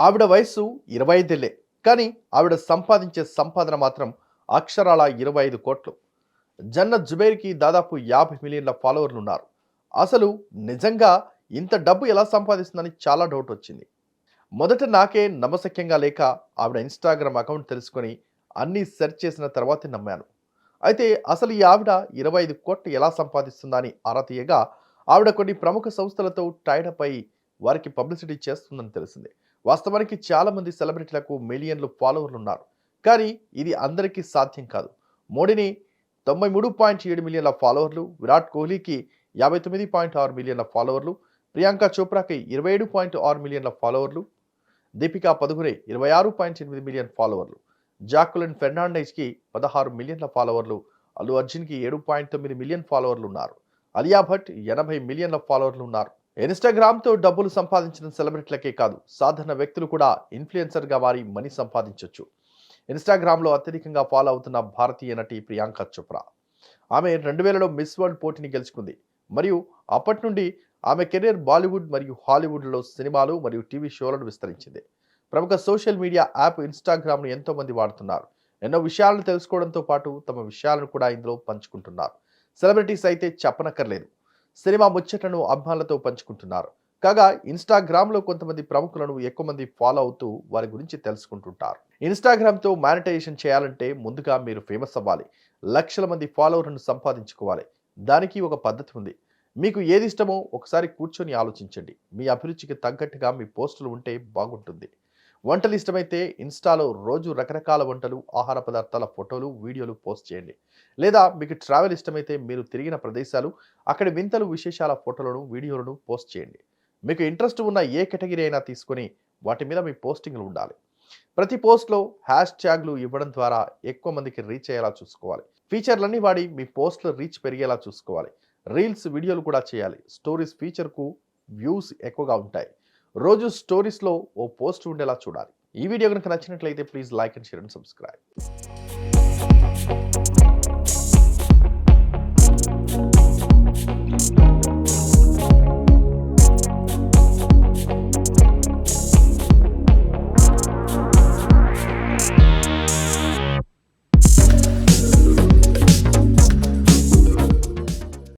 ఆవిడ వయస్సు 25 కానీ ఆవిడ సంపాదించే సంపాదన మాత్రం అక్షరాల 25 కోట్లు. జన్నత్ జుబైర్‌కి దాదాపు 50 మిలియన్ల ఫాలోవర్లున్నారు. అసలు నిజంగా ఇంత డబ్బు ఎలా సంపాదిస్తుందని చాలా డౌట్ వచ్చింది. మొదట నాకే నమ్మశక్యంగా లేక ఆవిడ ఇన్‌స్టాగ్రామ్ అకౌంట్ తెలుసుకొని అన్నీ సెర్చ్ చేసిన తర్వాతే నమ్మాను. అయితే అసలు ఈ ఆవిడ 25 కోట్లు ఎలా సంపాదిస్తుందా అని ఆరా తీయగా ఆవిడ కొన్ని ప్రముఖ సంస్థలతో టైడ్ అప్ అయి వారికి పబ్లిసిటీ చేస్తుందని తెలిసింది. వాస్తవానికి చాలా మంది సెలబ్రిటీలకు మిలియన్లు ఫాలోవర్లు ఉన్నారు. కానీ ఇది అందరికీ సాధ్యం కాదు. మోడీని 93.7 మిలియన్ల ఫాలోవర్లు, విరాట్ కోహ్లీకి 59.6 మిలియన్ల ఫాలోవర్లు, ప్రియాంక చోప్రాకి 27.6 మిలియన్ల ఫాలోవర్లు, దీపికా పదుకునే 26.8 మిలియన్ ఫాలోవర్లు, జాక్వెలిన్ ఫెర్నాండెజ్‌కి 16 మిలియన్ల ఫాలోవర్లు, అల్లు అర్జున్‌కి 7.9 మిలియన్ ఫాలోవర్లు ఉన్నారు. అలియా భట్ 80 మిలియన్ల ఫాలోవర్లు ఉన్నారు. ఇన్‌స్టాగ్రామ్‌తో డబ్బులు సంపాదించిన సెలబ్రిటీలకే కాదు, సాధారణ వ్యక్తులు కూడా ఇన్‌ఫ్లుయెన్సర్‌గా మారి మనీ సంపాదించొచ్చు. ఇన్‌స్టాగ్రామ్‌లో అత్యధికంగా ఫాలో అవుతున్న భారతీయ నటి ప్రియాంక చోప్రా. ఆమె 2000లో మిస్ వరల్డ్ పోటీని గెలుచుకుంది మరియు అప్పటి నుండి ఆమె కెరీర్ బాలీవుడ్ మరియు హాలీవుడ్‌లో సినిమాలు మరియు టీవీ షోలను విస్తరించింది. ప్రముఖ సోషల్ మీడియా యాప్ ఇన్‌స్టాగ్రామ్‌ను ఎంతో మంది వాడుతున్నారు. ఎన్నో విషయాలను తెలుసుకోవడంతో పాటు తమ విషయాలను కూడా ఇందులో పంచుకుంటున్నారు. సెలబ్రిటీస్ అయితే చెప్పనక్కర్లేదు. సినిమా ముచ్చటను అభిమానులతో పంచుకుంటున్నారు. కాగా ఇన్‌స్టాగ్రామ్‌లో కొంతమంది ప్రముఖులను ఎక్కువ మంది ఫాలో అవుతూ వారి గురించి తెలుసుకుంటుంటారు. ఇన్‌స్టాగ్రామ్‌తో మానిటైజేషన్ చేయాలంటే ముందుగా మీరు ఫేమస్ అవ్వాలి. లక్షల మంది ఫాలోవర్లను సంపాదించుకోవాలి. దానికి ఒక పద్ధతి ఉంది. మీకు ఏది ఇష్టమో ఒకసారి కూర్చొని ఆలోచించండి. మీ అభిరుచికి తగ్గట్టుగా మీ పోస్టులు ఉంటే బాగుంటుంది. వంటలు ఇష్టమైతే ఇన్‌స్టాలో రోజు రకరకాల వంటలు, ఆహార పదార్థాల ఫోటోలు, వీడియోలు పోస్ట్ చేయండి. లేదా మీకు ట్రావెల్ ఇష్టమైతే మీరు తిరిగిన ప్రదేశాలు, అక్కడి వింతలు, విశేషాల ఫోటోలను, వీడియోలను పోస్ట్ చేయండి. మీకు ఇంట్రెస్ట్ ఉన్న ఏ కేటగిరీ అయినా తీసుకొని వాటి మీద మీ పోస్టింగ్‌లు ఉండాలి. ప్రతి పోస్ట్‌లో హ్యాష్ ట్యాగ్‌లు ఇవ్వడం ద్వారా ఎక్కువ మందికి రీచ్ అయ్యేలా చూసుకోవాలి. ఫీచర్‌లన్నీ వాడి మీ పోస్ట్‌ల రీచ్ పెరిగేలా చూసుకోవాలి. రీల్స్, వీడియోలు కూడా చేయాలి. స్టోరీస్ ఫీచర్‌కు వ్యూస్ ఎక్కువగా ఉంటాయి. రోజు స్టోరీస్‌లో ఓ పోస్ట్ ఉండేలా చూడాలి. ఈ వీడియో గనుక నచ్చినట్లయితే please like and share and subscribe.